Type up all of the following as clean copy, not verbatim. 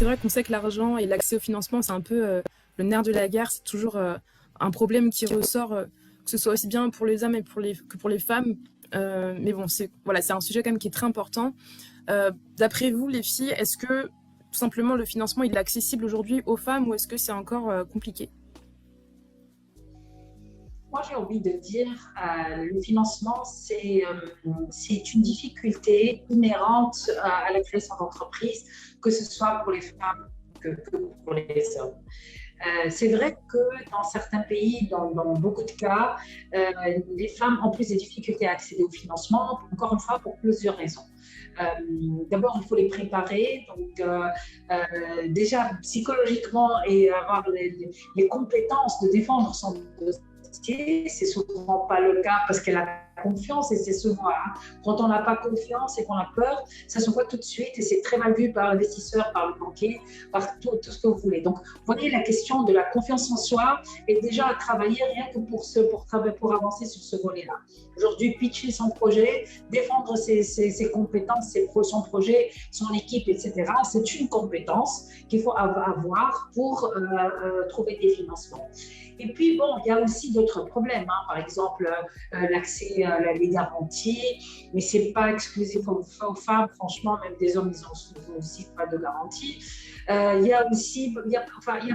vrai qu'on sait que l'argent et l'accès au financement, c'est un peu le nerf de la guerre. C'est toujours un problème qui ressort, que ce soit aussi bien pour les hommes et que pour les femmes. Mais bon, voilà, c'est un sujet quand même qui est très important. D'après vous, les filles, est-ce que tout simplement le financement il est accessible aujourd'hui aux femmes ou est-ce que c'est encore compliqué? Moi, j'ai envie de dire, le financement, c'est une difficulté inhérente à la création d'entreprises, que ce soit pour les femmes que pour les hommes. C'est vrai que dans certains pays, dans beaucoup de cas, les femmes ont plus de difficultés à accéder au financement, encore une fois, pour plusieurs raisons. D'abord, il faut les préparer, donc déjà psychologiquement et avoir les compétences de défendre son dossier. C'est souvent pas le cas parce qu'elle a confiance et c'est souvent quand on n'a pas confiance et qu'on a peur, ça se voit tout de suite et c'est très mal vu par l'investisseur, par le banquier, par tout ce que vous voulez. Donc, vous voyez, la question de la confiance en soi est déjà à travailler rien que pour avancer sur ce volet-là. Aujourd'hui, pitcher son projet, défendre ses compétences, son projet, son équipe, etc., c'est une compétence qu'il faut avoir pour trouver des financements. Et puis, bon, il y a aussi d'autres problèmes. Par exemple, l'accès à les garanties, mais ce n'est pas exclusif aux femmes. Franchement, même des hommes, ils n'ont aussi pas de garantie. Il y a aussi, il y a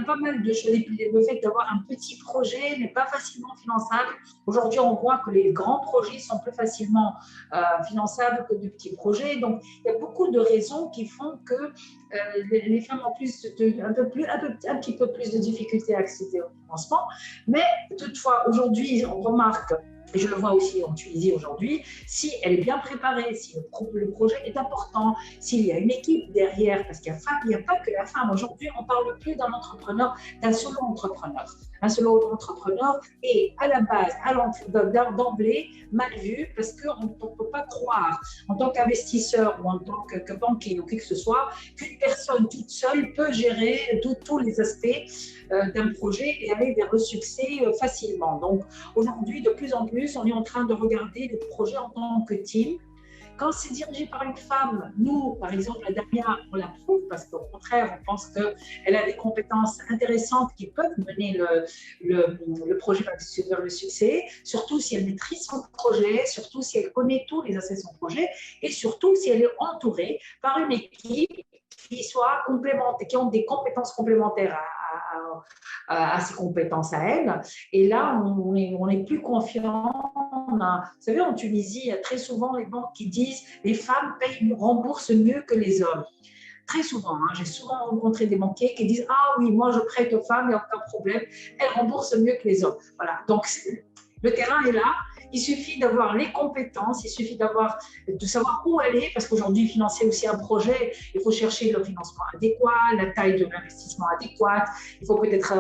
pas mal de choses. Le fait d'avoir un petit projet n'est pas facilement finançable. Aujourd'hui, on voit que les grands projets sont plus facilement finançables que de petits projets. Donc, il y a beaucoup de raisons qui font que les femmes ont un petit peu plus de difficultés à accéder au financement. Mais toutefois, aujourd'hui, on remarque, et je le vois aussi en Tunisie aujourd'hui, si elle est bien préparée, si le projet est important, s'il y a une équipe derrière, parce qu'il n'y a pas que la femme. Aujourd'hui, on ne parle plus d'un entrepreneur, d'un solo entrepreneur. Un solo entrepreneur est à la base, d'emblée, mal vu parce qu'on ne peut pas croire, en tant qu'investisseur ou en tant que banquier ou qui que ce soit, qu'une personne toute seule peut gérer tous les aspects d'un projet et aller vers le succès facilement. Donc, aujourd'hui, de plus en plus, on est en train de regarder les projets en tant que team. Quand c'est dirigé par une femme, nous, par exemple, la Damia, on l'approuve parce qu'au contraire, on pense qu'elle a des compétences intéressantes qui peuvent mener le projet vers le succès, surtout si elle maîtrise son projet, surtout si elle connaît tous les aspects de son projet et surtout si elle est entourée par une équipe qui soit complémentaire, qui ont des compétences complémentaires à ses compétences à elle. Et là, on est plus confiant. Vous savez, en Tunisie, il y a très souvent les banques qui disent les femmes remboursent mieux que les hommes. Très souvent, j'ai souvent rencontré des banquiers qui disent ah oui, moi je prête aux femmes, il n'y a aucun problème, elles remboursent mieux que les hommes. Voilà, donc le terrain est là. Il suffit d'avoir les compétences, il suffit de savoir où aller, parce qu'aujourd'hui, financer aussi un projet, il faut chercher le financement adéquat, la taille de l'investissement adéquate, il faut peut-être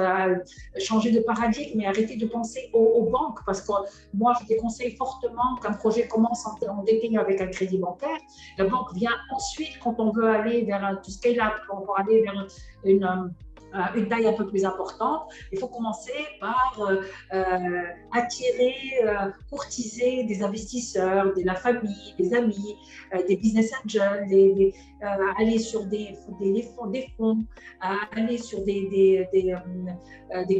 changer de paradigme et arrêter de penser aux banques, parce que moi, je déconseille fortement qu'un projet commence en détail avec un crédit bancaire. La banque vient ensuite quand on veut aller vers un scale-up, quand on veut aller vers une taille un peu plus importante. Il faut commencer par attirer, courtiser des investisseurs, de la famille, des amis, des business angels, aller sur des fonds, aller sur des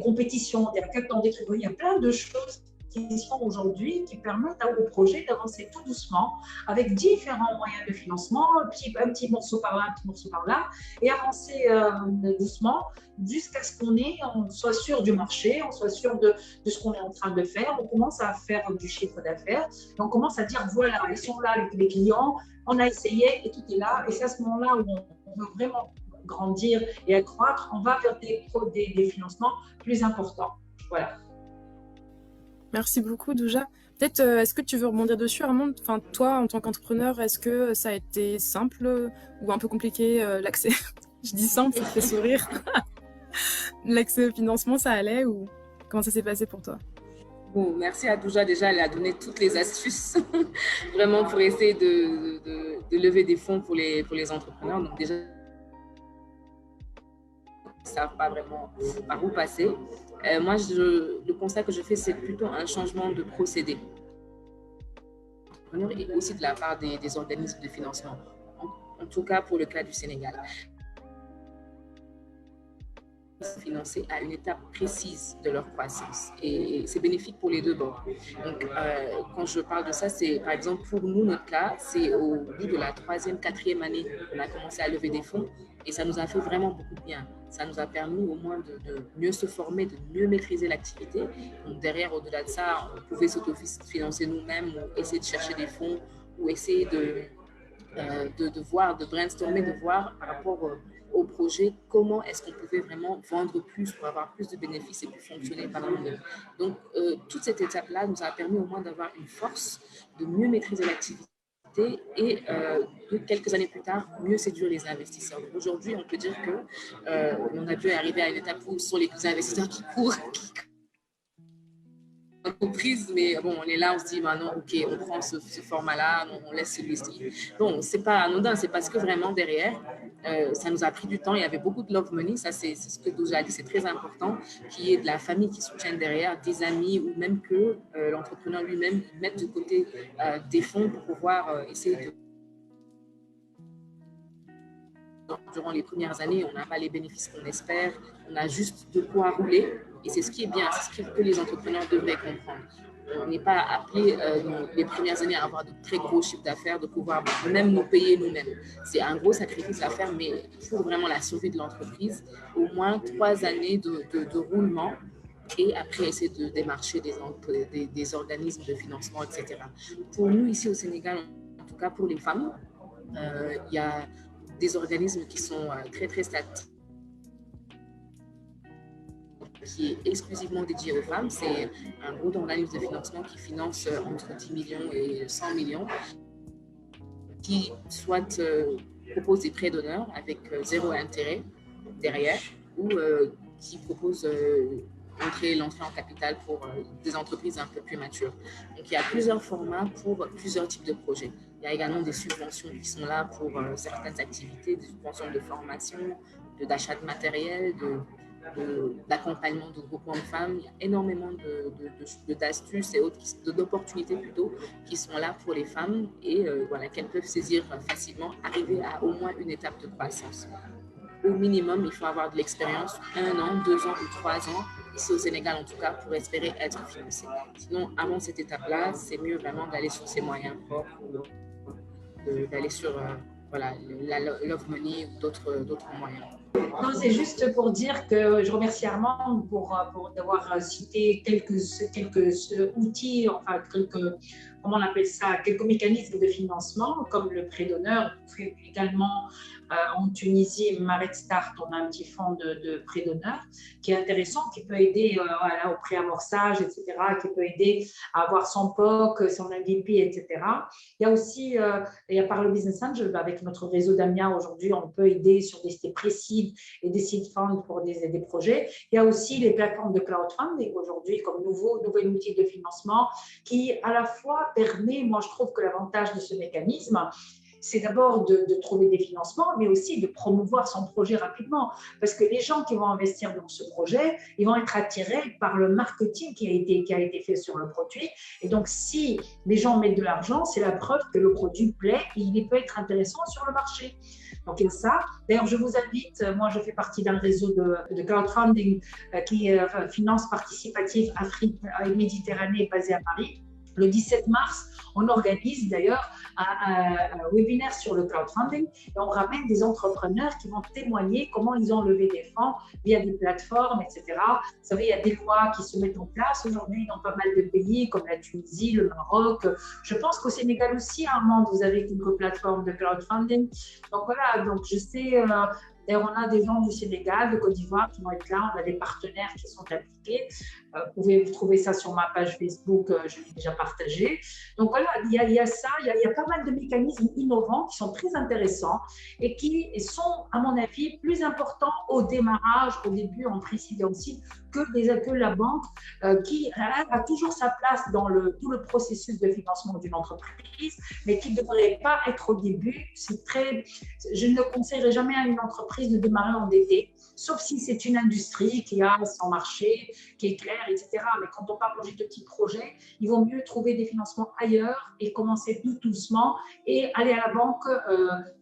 compétitions, des hackathons, des trucs. Il y a plein de choses qui sont aujourd'hui, qui permettent au projet d'avancer tout doucement avec différents moyens de financement, un petit morceau par là, un petit morceau par là, et avancer doucement jusqu'à ce qu'on soit sûr du marché, on soit sûr de ce qu'on est en train de faire, on commence à faire du chiffre d'affaires, on commence à dire voilà, ils sont là les clients, on a essayé et tout est là, et c'est à ce moment-là où on veut vraiment grandir et accroître, on va vers des financements plus importants. Voilà. Merci beaucoup, Douja. Peut-être, est-ce que tu veux rebondir dessus, Armand? Enfin, toi, en tant qu'entrepreneur, est-ce que ça a été simple ou un peu compliqué, l'accès? Je dis simple, ça te fait sourire. L'accès au financement, ça allait ou comment ça s'est passé pour toi? Bon, merci à Douja. Déjà, elle a donné toutes les astuces vraiment pour essayer de lever des fonds pour les entrepreneurs. Donc déjà, ils ne savent pas vraiment par où passer. Moi, le constat que je fais, c'est plutôt un changement de procédé. Et aussi de la part des organismes de financement, en tout cas pour le cas du Sénégal. financés à une étape précise de leur croissance. Et c'est bénéfique pour les deux bords. Donc, quand je parle de ça, c'est par exemple pour nous, notre cas, c'est au bout de la 3e, 4e année qu'on a commencé à lever des fonds et ça nous a fait vraiment beaucoup de bien. Ça nous a permis au moins de mieux se former, de mieux maîtriser l'activité. Donc derrière, au-delà de ça, on pouvait s'autofinancer nous-mêmes ou essayer de chercher des fonds ou essayer de voir, de brainstormer, de voir par rapport au projet, comment est-ce qu'on pouvait vraiment vendre plus pour avoir plus de bénéfices et pour fonctionner par nous-mêmes. Donc, toute cette étape-là nous a permis au moins d'avoir une force, de mieux maîtriser l'activité et quelques années plus tard, mieux séduire les investisseurs. Aujourd'hui, on peut dire qu'on a pu arriver à une étape où ce sont les investisseurs qui courent, entreprise, mais bon, on est là, on se dit, bah non, ok, on prend ce format-là, on laisse celui-ci. Bon, c'est pas anodin, c'est parce que vraiment derrière, ça nous a pris du temps, il y avait beaucoup de love money, ça c'est ce que Douja a dit, c'est très important, qu'il y ait de la famille qui soutienne derrière, des amis ou même que l'entrepreneur lui-même mette de côté des fonds pour pouvoir essayer de... Durant les premières années, on n'a pas les bénéfices qu'on espère, on a juste de quoi rouler et c'est ce qui est bien, c'est ce que les entrepreneurs devraient comprendre. On n'est pas appelé les premières années à avoir de très gros chiffres d'affaires, de pouvoir même nous payer nous-mêmes. C'est un gros sacrifice à faire, mais pour vraiment la survie de l'entreprise, au moins 3 années de roulement et après essayer de démarcher des organismes de financement, etc. Pour nous, ici au Sénégal, en tout cas pour les femmes, il y a des organismes qui sont très, très statiques, qui est exclusivement dédié aux femmes. C'est un gros organisme de financement qui finance entre 10 millions et 100 millions, qui soit propose des prêts d'honneur avec zéro intérêt derrière, ou qui propose l'entrée en capital pour des entreprises un peu plus matures. Donc, il y a plusieurs formats pour plusieurs types de projets. Il y a également des subventions qui sont là pour certaines activités, des subventions de formation, d'achat de matériel, d'accompagnement de groupements de femmes. Il y a énormément d'astuces et autres, d'opportunités plutôt, qui sont là pour les femmes et voilà, qu'elles peuvent saisir facilement, arriver à au moins une étape de croissance. Au minimum, il faut avoir de l'expérience, 1 an, 2 ans ou 3 ans, ici au Sénégal en tout cas, pour espérer être financé. Sinon, avant cette étape-là, c'est mieux vraiment d'aller sur ses moyens propres, d'aller sur voilà, la Love Money ou d'autres moyens. Non, c'est juste pour dire que je remercie Armand pour d'avoir cité quelques outils, enfin comment on appelle ça, quelques mécanismes de financement, comme le prêt d'honneur. Également, en Tunisie, Maret Start, on a un petit fonds de prêt d'honneur qui est intéressant, qui peut aider voilà, au pré-amorçage, etc., qui peut aider à avoir son POC, son MVP, etc. Il y a aussi, il y a par le Business Angel, avec notre réseau d'AMIA aujourd'hui, on peut aider sur des précis et des seed funds pour des projets. Il y a aussi les plateformes de crowdfunding aujourd'hui comme nouvel outil de financement qui à la fois permet, moi je trouve que l'avantage de ce mécanisme, c'est d'abord de trouver des financements, mais aussi de promouvoir son projet rapidement. Parce que les gens qui vont investir dans ce projet, ils vont être attirés par le marketing qui a été fait sur le produit. Et donc, si les gens mettent de l'argent, c'est la preuve que le produit plaît et il peut être intéressant sur le marché. Donc, il y a ça. D'ailleurs, je vous invite, moi, je fais partie d'un réseau de crowdfunding qui est finance participative Afrique et Méditerranée basé à Paris. Le 17 mars, on organise d'ailleurs un webinaire sur le crowdfunding et on ramène des entrepreneurs qui vont témoigner comment ils ont levé des fonds via des plateformes, etc. Vous savez, il y a des lois qui se mettent en place aujourd'hui dans pas mal de pays comme la Tunisie, le Maroc. Je pense qu'au Sénégal aussi, Armand, vous avez quelques plateformes de crowdfunding. Donc voilà, donc je sais... D'ailleurs, on a des gens du Sénégal, de Côte d'Ivoire qui vont être là. On a des partenaires qui sont impliqués. Vous pouvez trouver ça sur ma page Facebook, je l'ai déjà partagé. Donc voilà, il y a ça, il y a pas mal de mécanismes innovants qui sont très intéressants et qui sont, à mon avis, plus importants au démarrage, au début, en pré-seed que la banque qui a toujours sa place dans tout le processus de financement d'une entreprise, mais qui ne devrait pas être au début. Je ne conseillerais jamais à une entreprise de démarrer endettée, sauf si c'est une industrie qui a son marché, qui est clair, etc. Mais quand on parle de petits projets, il vaut mieux trouver des financements ailleurs et commencer tout doucement et aller à la banque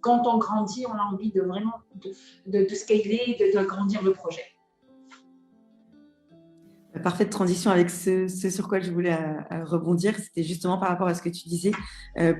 quand on grandit, on a envie de vraiment de scaler, d'agrandir le projet. Parfaite transition avec ce sur quoi je voulais rebondir. C'était justement par rapport à ce que tu disais,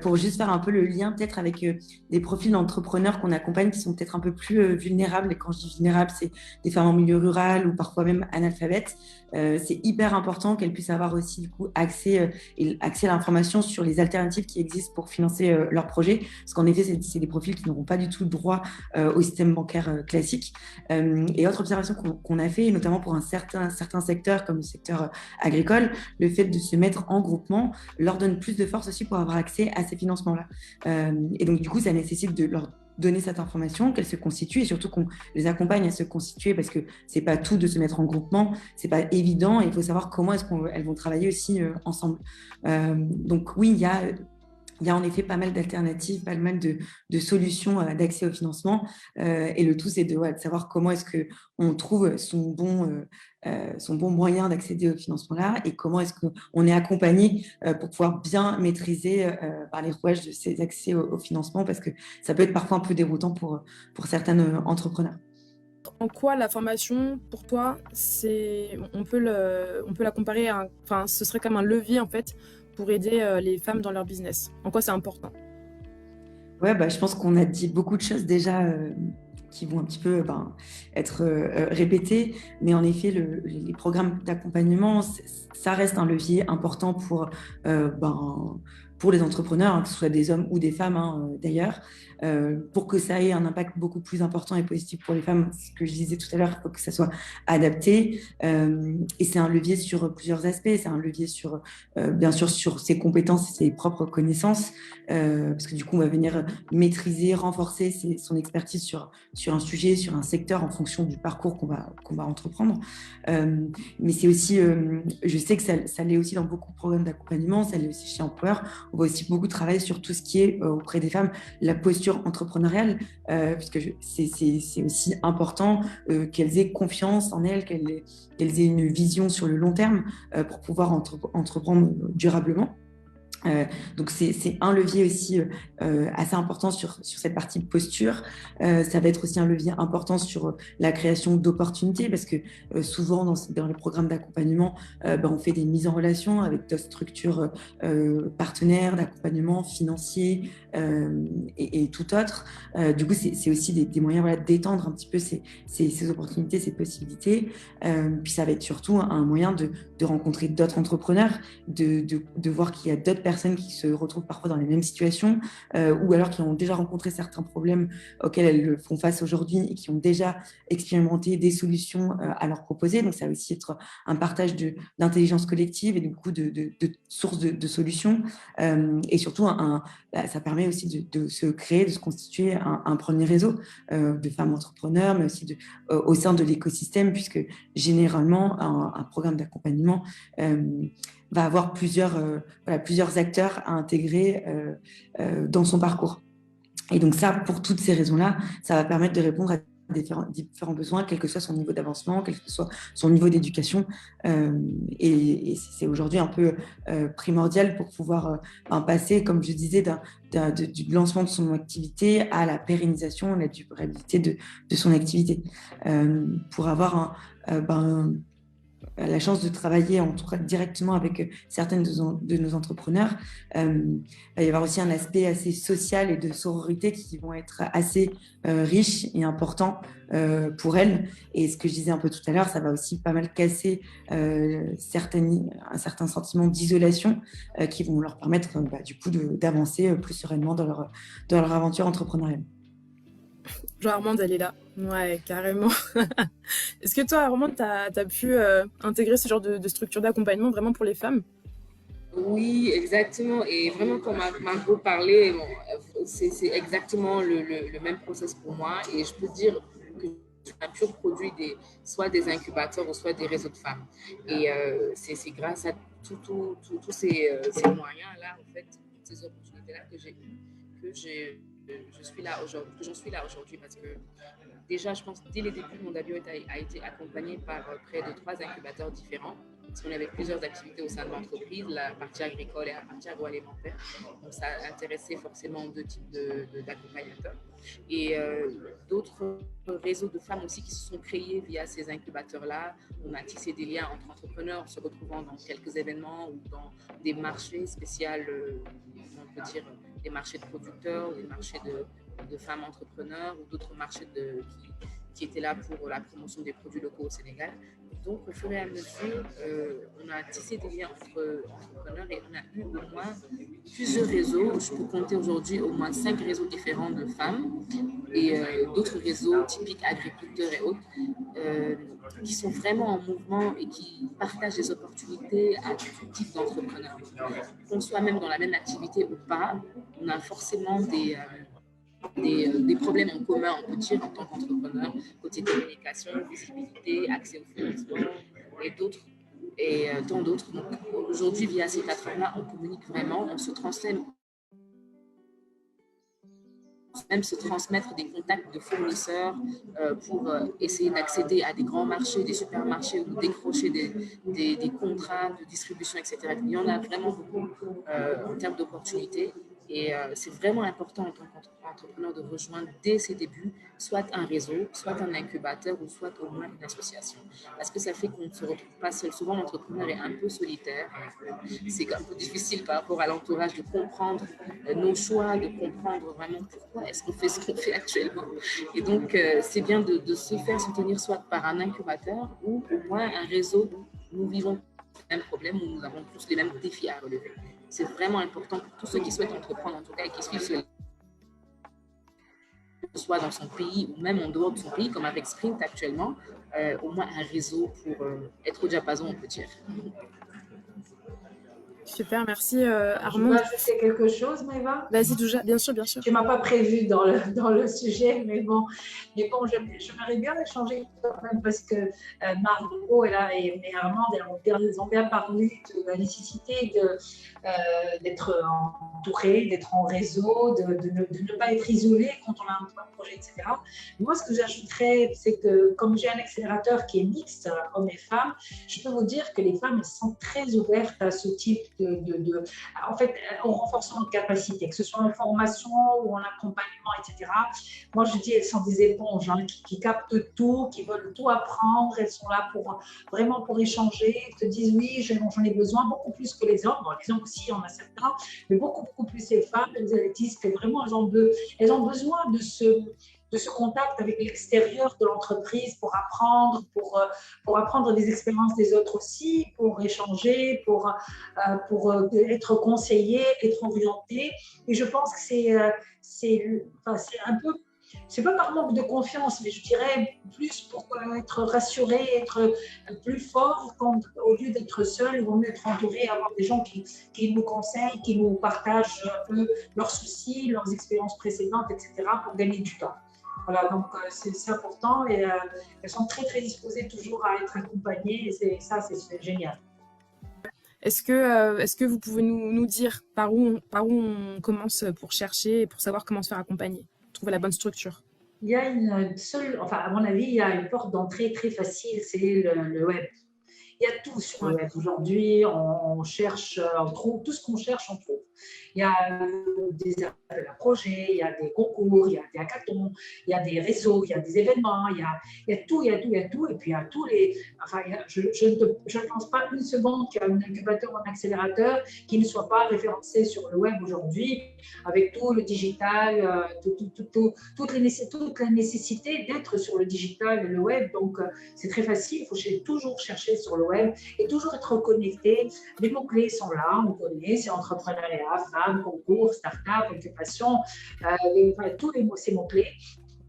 pour juste faire un peu le lien peut-être avec des profils d'entrepreneurs qu'on accompagne qui sont peut-être un peu plus vulnérables. Et quand je dis vulnérables, c'est des femmes en milieu rural ou parfois même analphabètes. C'est hyper important qu'elles puissent avoir aussi du coup accès à l'information sur les alternatives qui existent pour financer leurs projets. Parce qu'en effet, c'est des profils qui n'auront pas du tout droit au système bancaire classique. Et autre observation qu'on a fait, notamment pour un certain secteur comme le secteur agricole, le fait de se mettre en groupement leur donne plus de force aussi pour avoir accès à ces financements-là. Et donc, du coup, ça nécessite de leur donner cette information, qu'elles se constituent et surtout qu'on les accompagne à se constituer parce que c'est pas tout de se mettre en groupement, c'est pas évident et il faut savoir comment est-ce qu'elles vont travailler aussi ensemble. Donc oui, il y a en effet pas mal d'alternatives, pas mal de solutions d'accès au financement. Et le tout, c'est de savoir comment est-ce qu'on trouve son bon moyen d'accéder au financement-là et comment est-ce qu'on est accompagné pour pouvoir bien maîtriser par les rouages de ces accès au financement, parce que ça peut être parfois un peu déroutant pour certains entrepreneurs. En quoi la formation, pour toi, on peut la comparer enfin, ce serait comme un levier en fait pour aider les femmes dans leur business? En quoi c'est important? Ouais, je pense qu'on a dit beaucoup de choses déjà qui vont un petit peu être répétées, mais en effet, les programmes d'accompagnement, ça reste un levier important pour les entrepreneurs, que ce soit des hommes ou des femmes d'ailleurs. Pour que ça ait un impact beaucoup plus important et positif pour les femmes, ce que je disais tout à l'heure, il faut que ça soit adapté. Et c'est un levier sur plusieurs aspects. C'est un levier bien sûr sur ses compétences et ses propres connaissances, parce que du coup, on va venir maîtriser, renforcer son expertise sur un sujet, sur un secteur en fonction du parcours qu'on va entreprendre. Mais c'est aussi, je sais que ça l'est aussi dans beaucoup de programmes d'accompagnement, ça l'est aussi chez Empower. On va aussi beaucoup travailler sur tout ce qui est auprès des femmes, la posture entrepreneuriale, puisque c'est aussi important qu'elles aient confiance en elles, qu'elles aient une vision sur le long terme pour pouvoir entreprendre durablement. Donc c'est un levier aussi assez important sur cette partie posture. Ça va être aussi un levier important sur la création d'opportunités, parce que souvent dans les programmes d'accompagnement, on fait des mises en relation avec d'autres structures partenaires d'accompagnement financier et tout autre. Du coup, c'est aussi des moyens d'étendre un petit peu ces opportunités, ces possibilités. Puis ça va être surtout un moyen de rencontrer d'autres entrepreneurs, de voir qu'il y a d'autres personnes qui se retrouvent parfois dans les mêmes situations ou alors qui ont déjà rencontré certains problèmes auxquels elles font face aujourd'hui et qui ont déjà expérimenté des solutions à leur proposer. Donc, ça va aussi être un partage d'intelligence collective et du coup de sources de solutions. Et surtout, ça permet aussi de se constituer un premier réseau de femmes entrepreneurs, mais aussi au sein de l'écosystème, puisque généralement, un programme d'accompagnement va avoir plusieurs acteurs à intégrer dans son parcours. Et donc ça, pour toutes ces raisons-là, ça va permettre de répondre à différents besoins, quel que soit son niveau d'avancement, quel que soit son niveau d'éducation. Et c'est aujourd'hui un peu primordial pour pouvoir passer, comme je disais, du lancement de son activité à la pérennisation, la durabilité de son activité. Pour avoir la chance de travailler en tout cas directement avec certaines de nos entrepreneurs, il va y avoir aussi un aspect assez social et de sororité qui vont être assez riches et importants pour elles. Et ce que je disais un peu tout à l'heure, ça va aussi pas mal casser un certain sentiment d'isolation qui vont leur permettre du coup d'avancer plus sereinement dans leur aventure entrepreneuriale. Genre Armande, elle est là. Ouais, carrément. Est-ce que toi, Armande, t'as pu intégrer ce genre de structure d'accompagnement vraiment pour les femmes? Oui, exactement. Et vraiment, comme Margot parlait, c'est exactement le même process pour moi. Et je peux dire que c'est un pur produit soit des incubateurs ou soit des réseaux de femmes. Et c'est grâce à tous ces moyens-là, en fait, ces opportunités-là je suis là aujourd'hui, que j'en suis là aujourd'hui, parce que déjà, je pense, dès les débuts, mon Dabio a été accompagné par près de 3 incubateurs différents. parce qu'on avait plusieurs activités au sein de l'entreprise, la partie agricole et la partie agroalimentaire. Donc, ça a intéressé forcément deux types d'accompagnateurs. Et d'autres réseaux de femmes aussi qui se sont créés via ces incubateurs-là. On a tissé des liens entre entrepreneurs se retrouvant dans quelques événements ou dans des marchés spéciaux, on peut dire des marchés de producteurs, des marchés de femmes entrepreneurs ou d'autres marchés qui étaient là pour la promotion des produits locaux au Sénégal. Donc, au fur et à mesure, on a tissé des liens entre entrepreneurs et on a eu au moins plusieurs réseaux. Je peux compter aujourd'hui au moins 5 réseaux différents de femmes et d'autres réseaux typiques agriculteurs et autres qui sont vraiment en mouvement et qui partagent des opportunités à tout type d'entrepreneurs. Qu'on soit même dans la même activité ou pas, on a forcément des problèmes en commun, on peut dire, en tant qu'entrepreneur, côté communication, visibilité, accès au financement et d'autres, et tant d'autres. Donc aujourd'hui, via ces plateformes-là, on communique vraiment, on se transmet, même se transmettre des contacts de fournisseurs pour essayer d'accéder à des grands marchés, des supermarchés ou décrocher des contrats de distribution, etc. Il y en a vraiment beaucoup en termes d'opportunités. Et c'est vraiment important en tant qu'entrepreneur de rejoindre dès ses débuts soit un réseau, soit un incubateur ou soit au moins une association. Parce que ça fait qu'on ne se retrouve pas seul. Souvent, l'entrepreneur est un peu solitaire. C'est un peu difficile par rapport à l'entourage de comprendre nos choix, de comprendre vraiment pourquoi est-ce qu'on fait ce qu'on fait actuellement. Et donc, c'est bien de se faire soutenir soit par un incubateur ou au moins un réseau où nous vivons les mêmes problèmes, où nous avons tous les mêmes défis à relever. C'est vraiment important pour tous ceux qui souhaitent entreprendre, en tout cas, et qui suivent cela, soit dans son pays ou même en dehors de son pays, comme avec Sprint actuellement, au moins un réseau pour être au diapason, on peut dire. Super, merci Armand. Je peux ajouter quelque chose, Maëva? Vas-y, Douja, bien sûr, bien sûr. Tu ne m'as pas prévu dans le sujet, mais bon, j'aimerais bien échanger quand même parce que Margot et Armand, ils ont bien parlé de la nécessité d'être entouré, d'être en réseau, de ne pas être isolé quand on a un projet, etc. Moi, ce que j'ajouterais, c'est que comme j'ai un accélérateur qui est mixte, hommes et femmes, je peux vous dire que les femmes elles sont très ouvertes à ce type en fait, au renforcement de capacité, que ce soit en formation ou en accompagnement, etc. Moi, je dis, elles sont des éponges qui captent tout, qui veulent tout apprendre. Elles sont là vraiment pour échanger, te disent oui, j'en ai besoin, beaucoup plus que les hommes. Bon, les hommes aussi, on a certains, mais beaucoup plus les femmes. Elles disent que vraiment, elles ont besoin de ce contact avec l'extérieur de l'entreprise pour apprendre, pour apprendre des expériences des autres aussi, pour échanger, pour être conseillé, être orienté. Et je pense que c'est un peu, c'est pas par manque de confiance, mais je dirais plus pour être rassuré, être plus fort, au lieu d'être seul, il vaut mieux être entouré, avoir des gens qui nous conseillent, qui nous partagent un peu leurs soucis, leurs expériences précédentes, etc., pour gagner du temps. Voilà, donc c'est important et elles sont très, très disposées toujours à être accompagnées et c'est génial. Est-ce que vous pouvez nous dire par où on commence pour chercher et pour savoir comment se faire accompagner, trouver la bonne structure? Il y a une seule, enfin à mon avis, il y a une porte d'entrée très facile, c'est le web. Il y a tout sur le web. Aujourd'hui, on cherche, on trouve tout ce qu'on cherche, on trouve. Il y a des appels à projets, il y a des concours, il y a des hackathons, il y a des réseaux, il y a des événements, il y a tout. Et puis il y a tous les. Enfin, je ne pense pas une seconde qu'il y a un incubateur ou un accélérateur qui ne soit pas référencé sur le web aujourd'hui, avec tout le digital, toute la nécessité d'être sur le digital et le web. Donc, c'est très facile. Il faut toujours chercher sur le web et toujours être connecté. Les mots-clés sont là, on connaît, c'est entrepreneuriat, femmes, concours, start-up, occupation, tous ces mots-clés.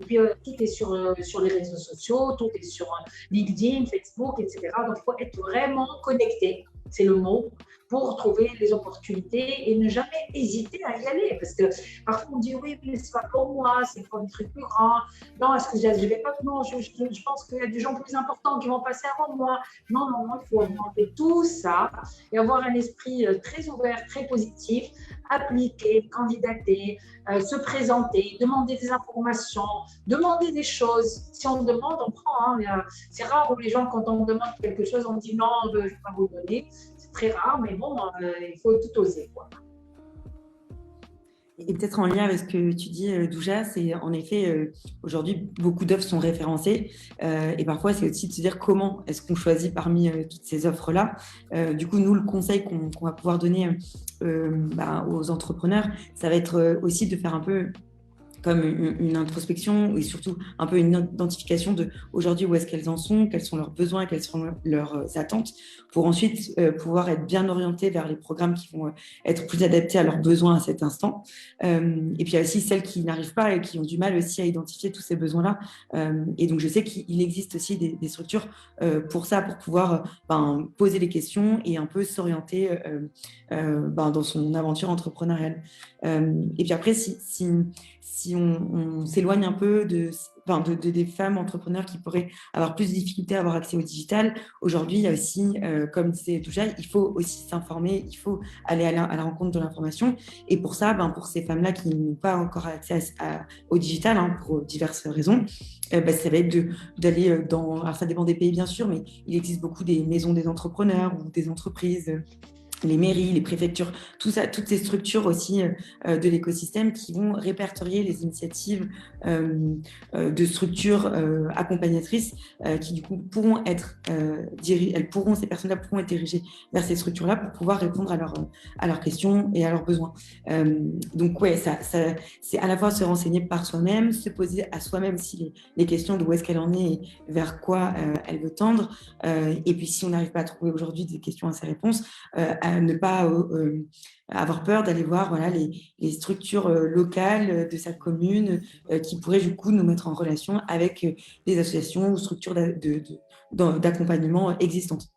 Et puis, tout est sur les réseaux sociaux, tout est sur LinkedIn, Facebook, etc. Donc, il faut être vraiment connecté, c'est le mot, pour trouver les opportunités et ne jamais hésiter à y aller. Parce que parfois, on dit oui, mais ce n'est pas pour moi, c'est pour un truc plus grand. Non, est-ce que je ne vais pas? Non, je pense qu'il y a des gens plus importants qui vont passer avant moi. Non, il faut augmenter tout ça et avoir un esprit très ouvert, très positif, appliquer, candidater, se présenter, demander des informations, demander des choses. Si on demande, on prend. C'est rare où les gens, quand on demande quelque chose, on dit non, je ne vais pas vous donner. C'est très rare, mais bon, il faut tout oser, quoi. Et peut-être en lien avec ce que tu dis, Douja, c'est en effet, aujourd'hui, beaucoup d'offres sont référencées. Et parfois, c'est aussi de se dire comment est-ce qu'on choisit parmi toutes ces offres-là. Du coup, nous, le conseil qu'on va pouvoir donner aux entrepreneurs, ça va être aussi de faire un peu comme une introspection et surtout un peu une identification de aujourd'hui où est-ce qu'elles en sont, quels sont leurs besoins, quelles sont leurs attentes, pour ensuite pouvoir être bien orientées vers les programmes qui vont être plus adaptés à leurs besoins à cet instant. Et puis il y a aussi celles qui n'arrivent pas et qui ont du mal aussi à identifier tous ces besoins-là. Et donc je sais qu'il existe aussi des structures pour ça, pour pouvoir poser les questions et un peu s'orienter dans son aventure entrepreneuriale. Et puis après, si on s'éloigne un peu des femmes entrepreneurs qui pourraient avoir plus de difficultés à avoir accès au digital, aujourd'hui, il y a aussi, comme disait Douja, il faut aussi s'informer, il faut aller à la rencontre de l'information. Et pour ça, pour ces femmes-là qui n'ont pas encore accès au digital, pour diverses raisons, ça va être d'aller dans... Alors, ça dépend des pays, bien sûr, mais il existe beaucoup des maisons des entrepreneurs ou des entreprises... les mairies, les préfectures, tout ça, toutes ces structures aussi de l'écosystème qui vont répertorier les initiatives de structures accompagnatrices qui du coup pourront être ces personnes-là pourront être dirigées vers ces structures-là pour pouvoir répondre à leurs questions et à leurs besoins. Donc ouais, ça c'est à la fois se renseigner par soi-même, se poser à soi-même si les questions de où est-ce qu'elle en est et vers quoi elle veut tendre. Et puis si on n'arrive pas à trouver aujourd'hui des questions à ces réponses, à ne pas avoir peur d'aller voir les structures locales de sa commune qui pourraient du coup nous mettre en relation avec des associations ou structures d'accompagnement existantes.